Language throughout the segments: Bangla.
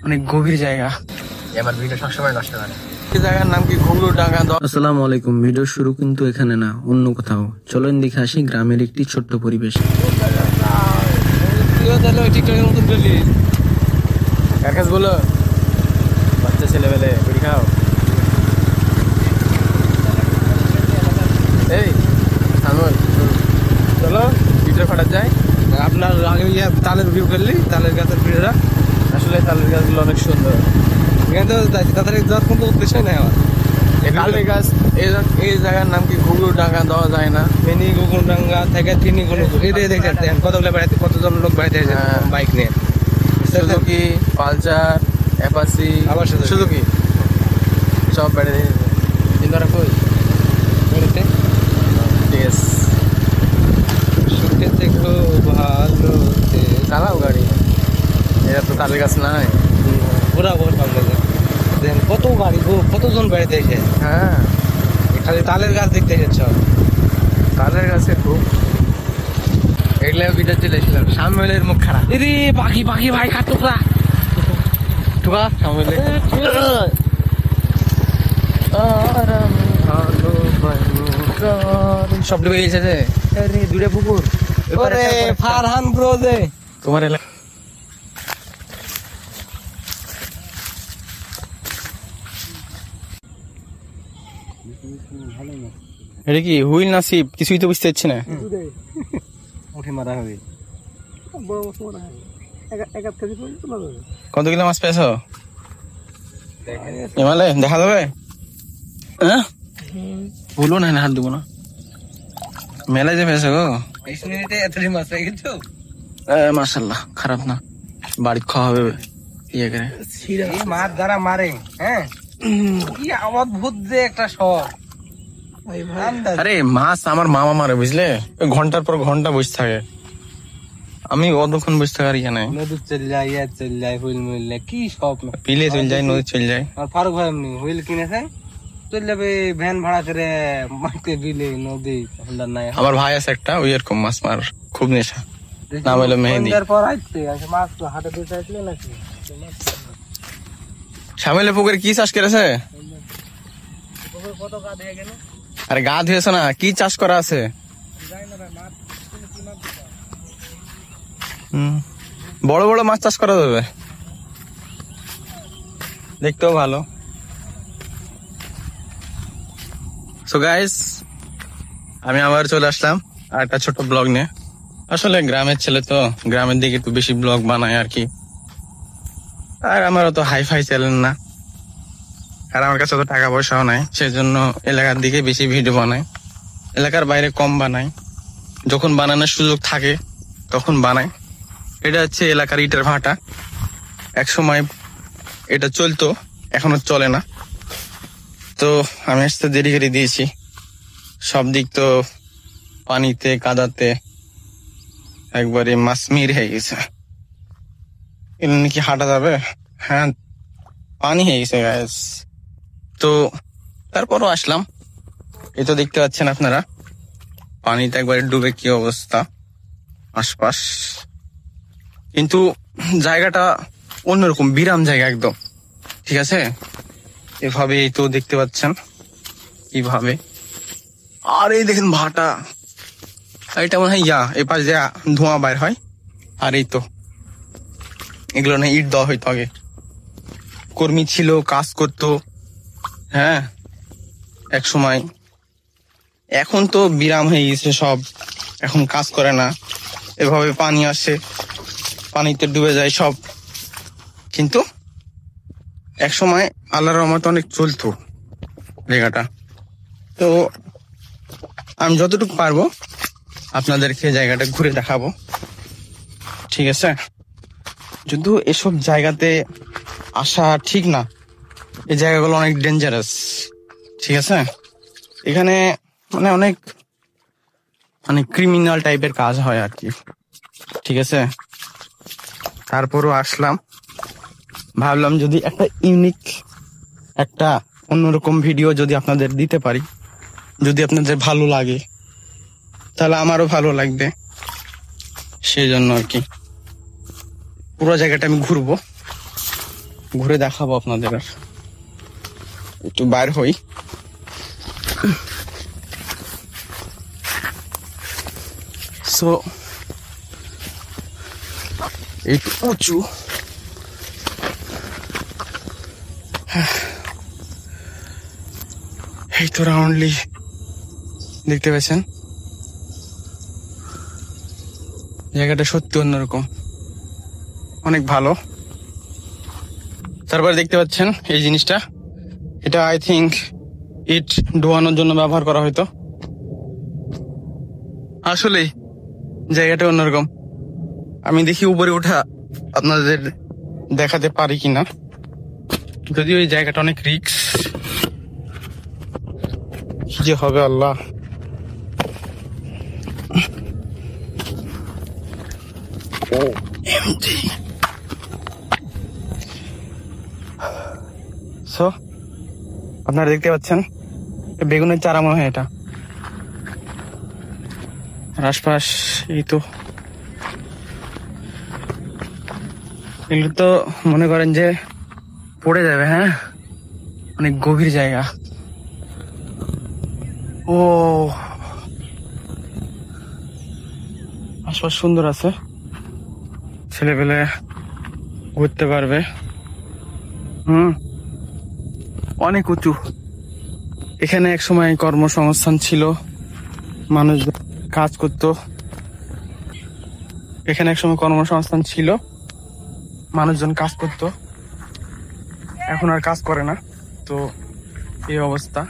অনেক গভীর জায়গা। আমার ভিডিও সবসময় নষ্ট করে। জায়গার নাম কি ঘুঘরুডাঙ্গা। আসসালামু আলাইকুম। ভিডিও শুরু কিন্তু এখানে না, অন্য কোথাও। চলেন দেখে আসি গ্রামের একটি ছোট্ট পরিবেশ। টিকটকের মতন চলি কার কাছে বলো বাচ্চা ছেলেবেলে বিড়ি খাও। এই সামল চলো ভিডিও ফাটা যায়। আপনার আগে তালের ভিউ করলি, তালের গাছের ভিডিওটা আসলে তালের গাছগুলো অনেক সুন্দর। এখানে তো তাড়াতাড়ি যাওয়ার কোনো উদ্দেশ্য নেই আমার। তালের গাছ এই জায়গার নাম কি ঘুঘরুডাঙ্গা দেওয়া যায় না, মিনি ঘুঘরুডাঙ্গা থেকে তিনি দেখেন কতগুলো বেড়াতে, কতজন লোক বেড়াতে বাইক নিয়ে। সুজুকি, পালসার, অ্যাপাচি, আবার সুজুকি সব বেড়াতে চিন্তা কই বেড়াতে। ঠিক আছে, শুনতে খুব ভালো চালাও গাড়ি। এরা তো তালের গাছ নাই, পুরা বহুত ভালো লাগে। দেখেন কত গাড়ি, কতজন বেড়াতে এসে। হ্যাঁ, খালি তালের গাছ দেখতে এসেছ। তালের গাছে খুব এগুলো ভিডিও চলেছিলাম। সামনের মুখ খারাপ। এরে পাখি পাখি ভাই খা টুকরা টুকা সামনে সব ডুবে গেছে যে। দুটা পুকুর ফারহান ব্রো দে তোমার এলাকা। এটা কি হুইল না সিপ, কিছুই তো বুঝতে পারছি না। উঠে মারা হবে। কত কিলো মাছ পেয়েছো? হিমালয় দেখা যাবে? হ্যাঁ বলো না, হাত দেবো না। মেলায় যে পেয়েছো গো? 20 মিনিটে এতটি মাছ পেয়ে গেছো? মাশাআল্লাহ, খারাপ না। বাড়ি খাওয়া হবে ইয়ে করে। মাছ যারা মারে, হ্যাঁ কি অদ্ভুত যে একটা শখ। আরে মাছ আমার মামা মারে বুঝলে, ঘন্টার পর ঘন্টা বসে থাকে। আমি অতক্ষণ বসে থাকার ইয়ে নাই। নদী চল যায়, ইয়ে চল যায়, হুইল মিললে কি সব পিলে চল যায়, নদী চল যায়। আর ফারুক ভাই এমনি হুইল কিনেছে, চল যাবে ভ্যান ভাড়া করে মারতে বিলে নদী। নাই আমার ভাই আছে একটা, ওই এরকম মাছ মার খুব নেশা। নাম হলো মেহেদি। সামিলে পুকুরে কি চাষ করেছে? আরে গা ধুয়েছে না, কি চাষ করা আছে? বড় বড় মাছ চাষ করা যাবে, দেখতেও ভালো। সো গাইস, আমি আবার চলে আসলাম আর একটা ছোট ব্লগ নিয়ে। আসলে গ্রামের ছেলে তো, গ্রামের দিকে একটু বেশি ব্লগ বানায় আর কি। আর আমারও তো হাই ফাই চ্যানেল না, আর আমার কাছে তো টাকা পয়সাও নাই, সেজন্য এলাকার দিকে বেশি ভিডিও বানাই, এলাকার বাইরে কম বানাই। যখন বানানোর সুযোগ থাকে তখন বানাই। এটা হচ্ছে এলাকার ইটের ভাটা। এক সময় এটা চলতো, এখনো চলে না। তো আমি আসতে দেরি করে দিয়েছি। সব দিক তো পানিতে কাদাতে একবারে মাসমির হয়ে গেছে। এগুলো নাকি হাঁটা যাবে? হ্যাঁ, পানি হয়ে গেছে গাইস। তো তারপরও আসলাম। এই তো দেখতে পাচ্ছেন আপনারা, পানিতে একবারে ডুবে কি অবস্থা আশপাশ। কিন্তু জায়গাটা অন্যরকম, বিরাম জায়গা একদম। ঠিক আছে, এভাবে এই তো দেখতে পাচ্ছেন কিভাবে। আর এই দেখেন ভাটা, এটা মনে হয় এই পাশ দিয়ে ধোঁয়া বাইর হয়। আর এই তো এগুলো না ইট দেওয়া হইতো আগে, কর্মী ছিল, কাজ করতো। হ্যাঁ এক সময়, এখন তো বিরাম হয়ে গেছে সব, এখন কাজ করে না। এভাবে পানি আসে, পানিতে ডুবে যায় সব। কিন্তু এক সময় আল্লাহর রহমতে অনেক চলতো জায়গাটা। তো আমি যতটুকু পারবো আপনাদেরকে জায়গাটা ঘুরে দেখাবো, ঠিক আছে? যদিও এসব জায়গাতে আসা ঠিক না, এই জায়গাগুলো অনেক ডেঞ্জারাস, ঠিক আছে? এখানে মানে অনেক ক্রিমিনাল টাইপের কাজ হয় আর কি, ঠিক আছে? তারপরও আসলাম, ভাবলাম যদি একটা ইউনিক, একটা অন্যরকম ভিডিও যদি আপনাদের দিতে পারি, যদি আপনাদের ভালো লাগে তাহলে আমারও ভালো লাগবে। সেই জন্য আর কি পুরো জায়গাটা আমি ঘুরবো। ঘুরে দেখাবো আপনাদের। আর একটু বাইর হই। সো একটু উঁচু, এই তো রাউন্ডলি দেখতে পাচ্ছেন, জায়গাটা সত্যি অন্যরকম, অনেক ভালো। তারপরে দেখতে পাচ্ছেন এই জিনিসটা, এটা আই থিঙ্ক ইট ডোয়ানোর জন্য ব্যবহার করা হয়তো। আসলেই জায়গাটা অন্যরকম। আমি দেখি উপরে ওঠা আপনাদের দেখাতে পারি কিনা, যদিও এই জায়গাটা অনেক রিস্ক। কি যে হবে আল্লাহ। সো আপনারা দেখতে পাচ্ছেন বেগুনের চারা মনে হয় এটা। আশপাশ এই তো, এগুলো তো মনে করেন যে পড়ে যাবে। হ্যাঁ, অনেক গভীর জায়গা। ও আশপাশ সুন্দর আছে, ছেলেপেলে ঘুরতে পারবে। অনেক উঁচু। এখানে এক সময় কর্মসংস্থান ছিল, মানুষ কাজ করতো। এখানে এক সময় কর্মসংস্থান ছিল, মানুষজন কাজ করতো। এখন আর কাজ করে না, তো এই অবস্থা।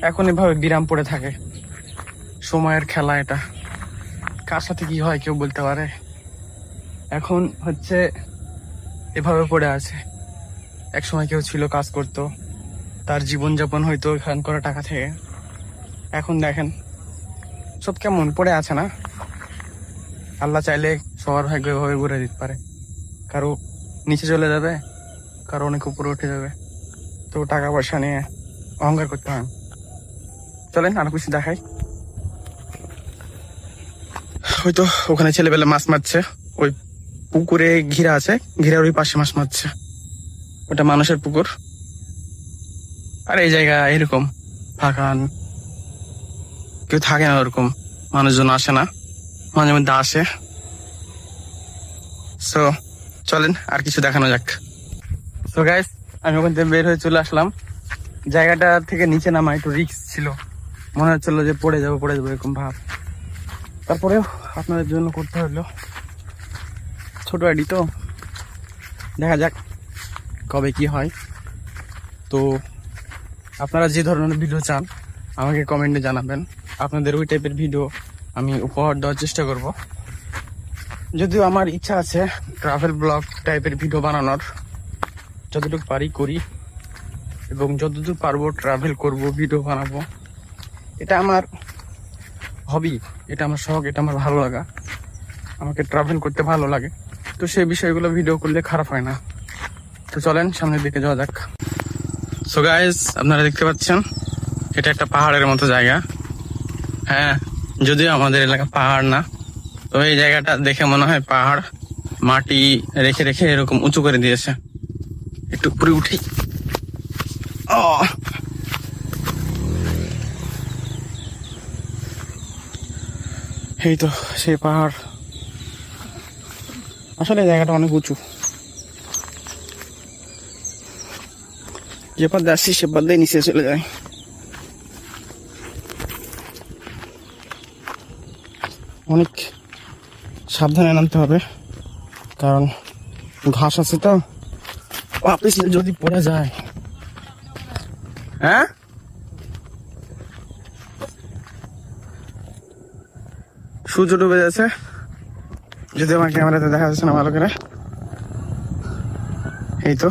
এখন এভাবে বিরাম পড়ে থাকে। সময়ের খেলা এটা, কার সাথে কি হয় কেউ বলতে পারে। এখন হচ্ছে এভাবে পড়ে আছে। এক সময় কেউ ছিল, কাজ করতো, তার জীবনযাপন হয়তো এখান করা টাকা থেকে। এখন দেখেন সব কেমন পড়ে আছে না। আল্লাহ চাইলে সবার ভাগ্য এভাবে ঘুরে দিতে পারে। কারো নিচে চলে যাবে, কারো অনেক উপরে উঠে যাবে। তো টাকা পয়সা নিয়ে অহংকার করতে হয়। চলেন আরো কিছু দেখাই। হয়তো ওখানে ছেলেবেলা মাছ মারছে, ওই পুকুরে ঘিরা আছে, ঘিরার ওই পাশে মাছ মারছে। ওটা মানুষের পুকুর। আর এই জায়গা এরকম ফাঁকা, কেউ থাকে না ওরকম, মানুষজন আসে না, মাঝে মধ্যে আসে। সো চলেন আর কিছু দেখানো যাক। সো গাইস, আমি ওখান থেকে বের হয়ে চলে আসলাম। জায়গাটা থেকে নিচে নামা একটু রিস্ক ছিল, মনে হচ্ছিল যে পড়ে যাবো এরকম ভাব। তারপরেও আপনাদের জন্য করতে হলো, ছোট আইডি তো, দেখা যাক কবে কি হয়। তো আপনারা যে ধরনের ভিডিও চান আমাকে কমেন্টে জানাবেন। আপনাদের ওই টাইপের ভিডিও আমি উপহার দেওয়ার চেষ্টা করব। যদিও আমার ইচ্ছা আছে ট্রাভেল ব্লগ টাইপের ভিডিও বানানোর, যতটুকু পারি করি, এবং যতদূর পারবো ট্রাভেল করব, ভিডিও বানাবো। এটা আমার হবি, এটা আমার শখ, এটা আমার ভালো লাগা। আমাকে ট্রাভেল করতে ভালো লাগে, তো সেই বিষয়গুলো ভিডিও করলে খারাপ হয় না। তো চলেন সামনের দিকে যাওয়া যাক। সো গাইস, আপনারা দেখতে পাচ্ছেন এটা একটা পাহাড়ের মতো জায়গা। হ্যাঁ, যদিও আমাদের এলাকা পাহাড় না, তো এই জায়গাটা দেখে মনে হয় পাহাড়। মাটি রেখে রেখে এরকম উঁচু করে দিয়েছে। একটু উপরে উঠি। এই তো সেই পাহাড়। আসলে জায়গাটা অনেক উঁচু। যে পথ আসছি সে পথ দিয়ে নিচে চলে যায়। অনেক সাবধানে নামতে হবে, কারণ ঘাস আছে তো, পিছলে যদি পড়ে যায়। হ্যাঁ, সূর্য ডুবে যাচ্ছে, যদি আমার ক্যামেরাতে দেখা যাচ্ছে না ভালো করে। এই তো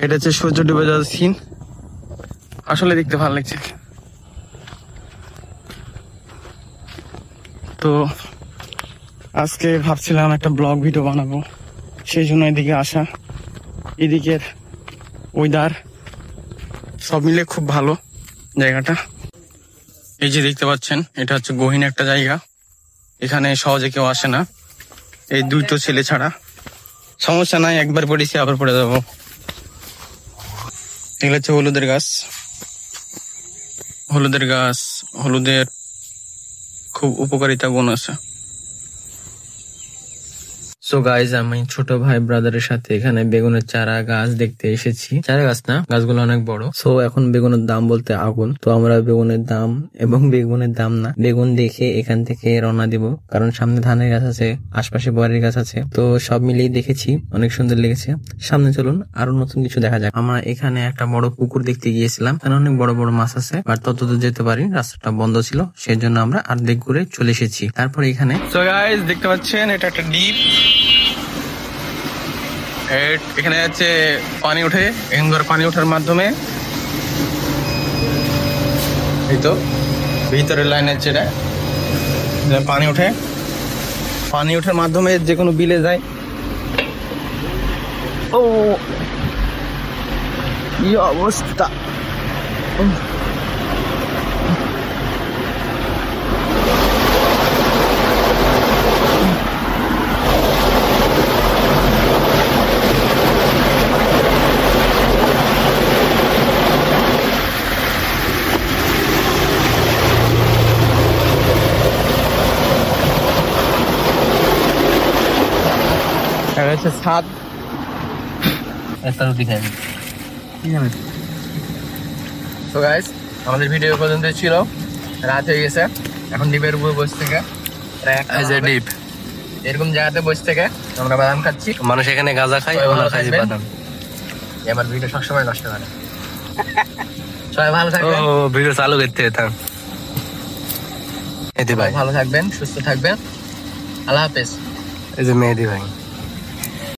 এটা হচ্ছে সূর্য ডুবে যাওয়ার সিন। আসলে দেখতে ভালো লাগছে। তো আজকে ভাবছিলাম একটা ব্লগ ভিডিও বানাবো, সেই জন্য এদিকে আসা। এদিকের ওয়েদার সব মিলে খুব ভালো জায়গাটা। এই যে দেখতে পাচ্ছেন, এটা হচ্ছে গহীন একটা জায়গা। এখানে সহজে কেউ আসে না, এই দুটো ছেলে ছাড়া। সমস্যা নাই, একবার পড়েছি আবার পড়ে যাবো। এগুলো হচ্ছে হলুদের গাছ। হলুদের খুব উপকারিতা গুণ আছে। সো গাইজ, আমি ছোট ভাই ব্রাদারের সাথে এখানে বেগুনের চারা গাছ দেখতে এসেছি। চারা গাছ না, গাছগুলো অনেক বড়। সো এখন বেগুনের দাম বলতে আগুন। তো আমরা বেগুনের দাম এবং বেগুনের দাম না, বেগুন দেখে এখান থেকে রওনা দিব, কারণ সামনে ধানের গাছ আছে, আশপাশে বরের গাছ আছে। তো সব মিলিয়ে দেখেছি, অনেক সুন্দর লেগেছে। সামনে চলুন আরো নতুন কিছু দেখা যাক। আমরা এখানে একটা বড় পুকুর দেখতে গিয়েছিলাম, এখানে অনেক বড় বড় মাছ আছে, আর ততদূর যেতে পারি, রাস্তাটা বন্ধ ছিল, সেজন্য আমরা অর্ধেক ঘুরে চলে এসেছি। তারপরে এখানে সো গাইস, দেখতে পাচ্ছেন এটা একটা ডিপ। এখানে হচ্ছে পানি ওঠে, এখানকার পানি ওঠার মাধ্যমে এই তো ভিতরের লাইন আছে, এটা পানি ওঠে। পানি ওঠার মাধ্যমে যে কোনো বিলে যায়। ও কি অবস্থা! হচ্ছে ছাদ। একটা রুটি খাই। তো গাইস, আমাদের ভিডিও পর্যন্ত ছিল, রাত হয়ে গেছে। এখন ডিপের উপর বসে থেকে ডিপ এরকম জায়গাতে বসে থেকে আমরা বাদাম খাচ্ছি। মানুষ এখানে গাঁজা খায়, সবাই আমরা ভালো খাই থাকবেন। বাদাম। আমার ভিডিও সবসময় নষ্ট করে। সবাই ভালো থাকবেন, ভিডিও চালু করতে যেতাম। এতে ভাই ভালো থাকবেন, সুস্থ থাকবেন। আল্লাহ হাফেজ। এই যে মেহেদি ভাই।